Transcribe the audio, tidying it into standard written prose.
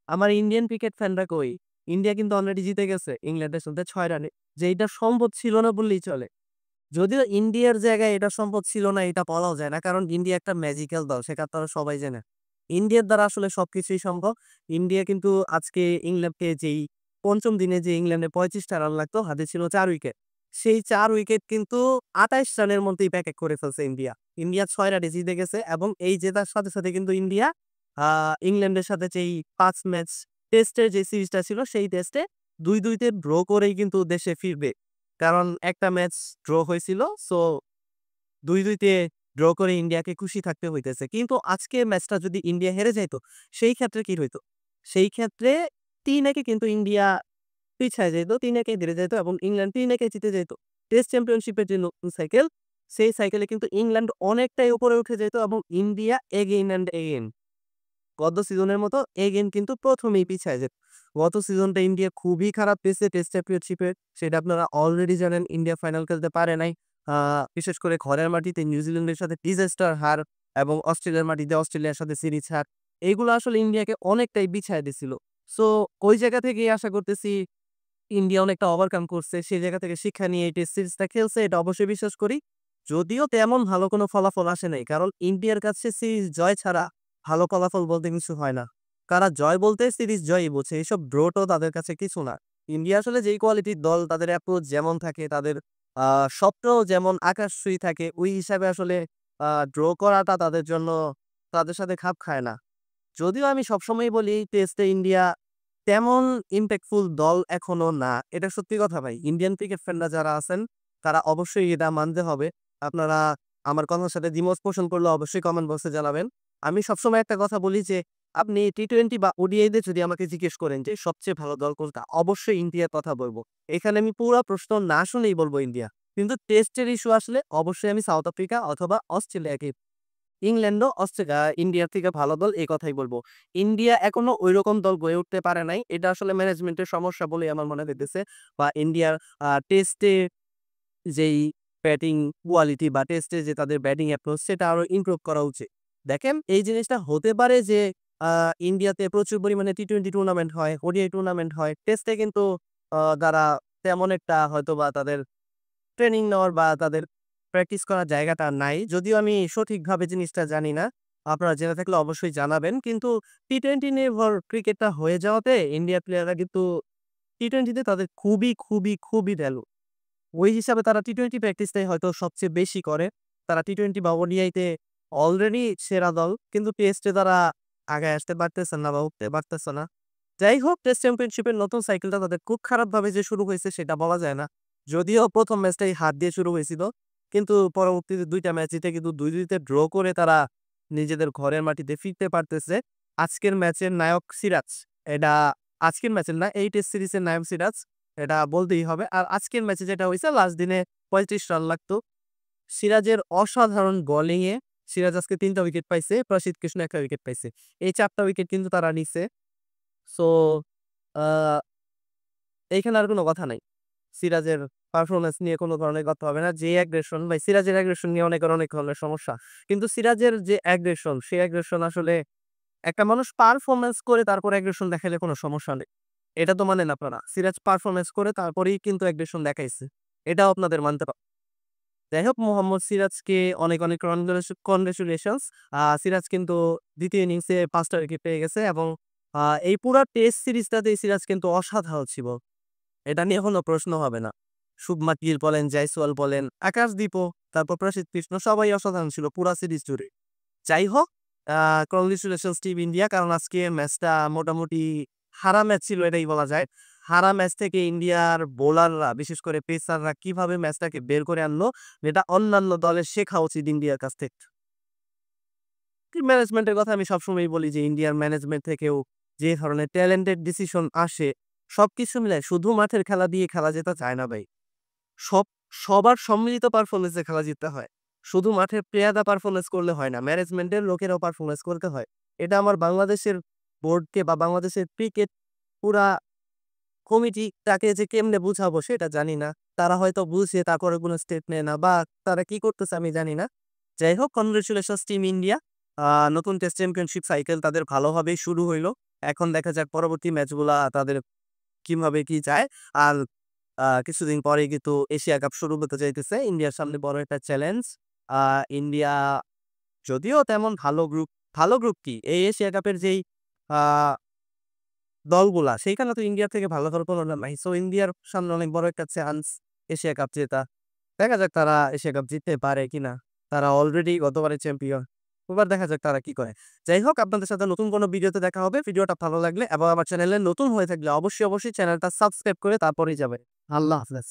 আমার Indian cricket ফ্যানরা কই? India কিন্তু অলরেডি জিতে গেছে ইংল্যান্ডের সাথে ৬ রানে। যে এইটা সম্ভব ছিল না বললেই চলে। যদিও ইন্ডিয়ার জায়গায় এটা সম্ভব ছিল না এটা বলাও যায় না। কারণ ইন্ডিয়া একটা ম্যাজিক্যাল দল সেটা আপনারা সবাই জানেন। ইন্ডিয়ার দ্বারা আসলে সবকিছুই সম্ভব। ইন্ডিয়া কিন্তু আজকে ইংল্যান্ডকে যেই ৫ম দিনে যে ইংল্যান্ডে ৩৫ টা রান লাগতো, হাতে ছিল ৪ উইকেট। সেই ৪ উইকেট কিন্তু ২৮ রানের মধ্যেই প্যাকেট করে ফেলছে ইন্ডিয়া। ইন্ডিয়া ৬ রানে জিতে গেছে এবং এই জেতার সাথে, সাথে কিন্তু ইন্ডিয়া আ ইংল্যান্ডের সাথে যেই ৫ ম্যাচ টেস্টের যে সিরিজটা ছিল সেই টেস্টে ২-২ তে ড্র করেই কিন্তু দেশে ফিরবে। কারণ একটা ম্যাচ ড্র হয়েছিল। সো ২-২ তে ড্র করে ইন্ডিয়াকে খুশি থাকতে হইতেছে। কিন্তু আজকে ম্যাচটা যদি ইন্ডিয়া হেরে যাইত, সেই ক্ষেত্রে কি হইতো? সেই ক্ষেত্রে ৩-১ এ কিন্তু ইন্ডিয়া পিছায় যাইত। ৩-১ এ হেরে যাইত এবং ইংল্যান্ড ৩-১ এ জিতে যাইত। টেস্ট চ্যাম্পিয়নশিপের যে নতুন সাইকেল, সেই সাইকেলে কিন্তু ইংল্যান্ড অনেকটাই উপরে উঠে যাইত এবং ইন্ডিয়া এগেইন অ্যান্ড এগেইন গত সিজনের মতো এগেইন কিন্তু ১ম এই পিছায় যেত। গত সিজনটা ইন্ডিয়া খুবই খারাপ পেয়েছে টেস্ট চ্যাম্পিয়নশিপে। সেটা আপনারা অলরেডি জানেন ইন্ডিয়া ফাইনাল খেলতে পারে নাই। আ বিশেষ করে ঘরের মাটিতে নিউজিল্যান্ডের সাথে ডিজাস্টার হার এবং অস্ট্রেলিয়ার মাটিতে অস্ট্রেলিয়ার সাথে সিরিজ হার। এইগুলো আসলে ইন্ডিয়াকে অনেকটাই বিছায় দিছিল। সো ওই জায়গা থেকেই আশা করতেছি ইন্ডিয়া অনেকটা ওভারকাম করছে। সেই জায়গা থেকে শিক্ষা নিয়ে এই টেস্ট সিরিজটা খেলছে এটা অবশ্যই বিশ্বাস করি। যদিও তেমন ভালো কোনো ফলাফল আসে নাই। কারণ ইন্ডিয়ার কাছে সিরিজ জয় ছাড়া ভালো ফলাফল বলতে কিছু হয় না। তারা জয় বলতে সিরিজ জয়ই বোঝে। এসব ড্র টো তাদের কাছে কিছু না। ইন্ডিয়া আসলে যেই কোয়ালিটির দল তাদের অ্যাপ্রোচ যেমন থাকে, তাদের আ স্বপ্নও যেমন আকাশছুঁই থাকে, ওই হিসাবে আসলে ড্র করাটা তাদের জন্য তাদের সাথে খাপ খায় না। যদিও আমি সবসময়ই বলি টেস্টে ইন্ডিয়া তেমন ইমপ্যাক্টফুল দল এখনো না। এটা সত্যি কথা ভাই। ইন্ডিয়ান ক্রিকেট ফ্যানরা যারা আছেন তারা অবশ্যই এটা মানতে হবে। আপনারা আমার কথার সাথে দ্বিমত পোষণ করলে অবশ্যই কমেন্ট বক্সে জানাবেন। আমি সবসময় একটা কথা বলি যে আপনি টি-২০ বা ওডিআই তে যদি আমাকে জিজ্ঞেস করেন যে সবচেয়ে ভালো দল কোনটা? অবশ্যই ইন্ডিয়ার কথা বলব। এখানে আমি পুরা প্রশ্ন না শুনেই বলব ইন্ডিয়া। কিন্তু টেস্টের ইস্যু আসলে অবশ্যই আমি সাউথ আফ্রিকা অথবা অস্ট্রেলিয়াকে ইংল্যান্ডও ইন্ডিয়ার থেকে ভালো দল এই কথাই বলব। ইন্ডিয়া এখনো ঐরকম দল গড়ে উঠতে পারে নাই। এটা আসলে ম্যানেজমেন্টের সমস্যা বলেই আমার মনে হইতেছে। বা ইন্ডিয়ার টেস্টে যেই ব্যাটিং কোয়ালিটি বা টেস্টে যে তাদের ব্যাটিং অ্যাপ্রোচ সেটা আরো ইমপ্রুভ করা উচিত। দেখেন এই জিনিসটা হতে পারে যে আ ইন্ডিয়াতে প্রচুর পরিমাণে টি-২০ টুর্নামেন্ট হয়, ওডিআই টুর্নামেন্ট হয়। টেস্টে কিন্তু তারা তেমন একটা হয়তোবা তাদের ট্রেনিং নেওয়ার বা তাদের প্র্যাকটিস করার জায়গাটা নাই। যদিও আমি সঠিকভাবে জিনিসটা জানি না। আপনারা জেনে থাকলে অবশ্যই জানাবেন। কিন্তু টি-২০ নির্ভর ক্রিকেটটা হয়ে যাওয়াতে ইন্ডিয়ার প্লেয়াররা কিন্তু টি-২০ তে তাদের খুবই, খুবই, খুবই ভ্যালু। ওই হিসাবে তারা টি-২০ প্র্যাকটিসটাই হয়তো সবচেয়ে বেশি করে। তারা টি-২০ বা ওডিআইতে অলরেডি সেরা দল। কিন্তু টেস্টে তারা আগায় আসতে পারতেছে না বা উঠতে পারতেছে না। যাই হোক টেস্ট চ্যাম্পিয়নশিপের নতুন সাইকেলটা তাদের খুব খারাপভাবে যে শুরু হইছে সেটা বলা যায় না। যদিও ১ম ম্যাচটাই হার দিয়ে শুরু হয়েছিল। কিন্তু পরবর্তীতে ২ টা ম্যাচ জিতে কিন্তু ২-২ তে ড্র করে তারা নিজেদের ঘরের মাটিতে ফিরতে পারতেছে। আজকের ম্যাচের নায়ক সিরাজ। এটা আজকের ম্যাচের না, এই টেস্ট সিরিজের নায়ক সিরাজ। এটা বলতেই হবে। আর আজকের ম্যাচে যেটা হইছে লাস্ট দিনে ৩৫ রান লাগতো। সিরাজের অসাধারণ বোলিংয়ে সিরাজ আজকে ৩ টা উইকেট পাইছে। প্রসিদ্ধ কৃষ্ণ ১ টা উইকেট পাইছে। এই ৪ টা উইকেট কিন্তু তারা নিছে। সো আ এইখানে আর কোন কথা নাই। সিরাজের পারফরম্যান্স নিয়ে কোন ধরনের কথা হবে না। যে অ্যাগ্রেশন ভাই সিরাজের অ্যাগ্রেশন নিয়ে অনেকের অনেক ধরনের সমস্যা। কিন্তু সিরাজের যে অ্যাগ্রেশন, সেই অ্যাগ্রেশন আসলে একটা মানুষ পারফরম্যান্স করে তারপর অ্যাগ্রেশন দেখাইলে কোন সমস্যা নেই। এটা তো মানেন আপনারা। সিরাজ পারফরম্যান্স করে তারপরেই কিন্তু অ্যাগ্রেশন দেখাইছে। এটাও আপনাদের মানতে যাই হোক মোহাম্মদ সিরাজকে অনেক, অনেক কনগ্রাচুলেশনস। সিরাজ কিন্তু ২য় ইনিংসে ৫ টা উইকেট পেয়ে গেছে এবং এই পুরা টেস্ট সিরিজটাতেই সিরাজ কিন্তু অসাধারণ ছিল। এটা নিয়ে কোনো প্রশ্ন হবে না। শুভমান গিল বলেন, জয়সওয়াল বলেন, আকাশদীপও, তারপর প্রসিদ্ধ কৃষ্ণ সবাই অসাধারণ ছিল পুরা সিরিজ জুড়ে। যাই হোক আ কংগ্রেচুলেশনস টিম ইন্ডিয়া কারণ আজকে ম্যাচটা মোটামুটি হারা ম্যাচ ছিল এটাই বলা যায়। হারা ম্যাচ থেকে ইন্ডিয়ার বোলাররা বিশেষ করে পেসাররা কিভাবে ম্যাচটাকে বের করে আনলো এটা অন্যান্য দলের শেখা উচিত ইন্ডিয়ার কাছ থেকে। টিম ম্যানেজমেন্টের কথা আমি সবসময়ই বলি যে ইন্ডিয়ার ম্যানেজমেন্ট থেকেও যে ধরনের ট্যালেন্টেড ডিসিশন আসে সবকিছু মিলায় শুধু মাঠের খেলা দিয়ে খেলা যেতে চায় না ভাই। সব সবার সম্মিলিত পারফরম্যান্স এ খেলা জিততে হয়। শুধু মাঠের প্লেয়াররা পারফরম্যান্স করলে হয় না। ম্যানেজমেন্টের লোকেরাও পারফরম্যান্স করতে হয়। এটা আমার বাংলাদেশের বোর্ডকে বা বাংলাদেশের ক্রিকেট পুরা কমিটিটাকে যে কেমনে বুঝাবো সেটা জানি না। তারা হয়তো বুঝে তারপরে কোনো স্টেপ নেয় না বা তারা কি করতেছে আমি জানি না। যাই হোক কনগ্রাচুলেশনস টিম ইন্ডিয়া। আ নতুন টেস্ট চ্যাম্পিয়নশিপ সাইকেল তাদের ভালোভাবেই শুরু হইল এখন দেখা যাক পরবর্তী ম্যাচগুলা তাদের কিভাবে কি যায়। আর কিছুদিন পরেই কিন্তু এশিয়া কাপ শুরু হতে যাইতেছে। ইন্ডিয়ার সামনে বড় একটা চ্যালেঞ্জ। আ ইন্ডিয়া যদিও তেমন ভালো গ্রুপ কি? এই এশিয়া কাপের যেই আ দলগুলা সেইখানে তো ইন্ডিয়ার থেকে ভালো দল কোনো নাই। সো ইন্ডিয়ার সামনে অনেক বড় একটা চান্স এশিয়া কাপ জেতা। দেখা যাক তারা এশিয়া কাপ জিততে পারে কিনা। তারা অলরেডি গতবারের চ্যাম্পিয়ন। এবার দেখা যাক তারা কি করে। যাই হোক আপনাদের সাথে নতুন কোনো ভিডিওতে দেখা হবে। ভিডিওটা ভালো লাগলে এবং আমার চ্যানেলে নতুন হয়ে থাকলে অবশ্যই চ্যানেলটা সাবস্ক্রাইব করে তারপরেই যাবেন। আল্লাহ হাফেজ।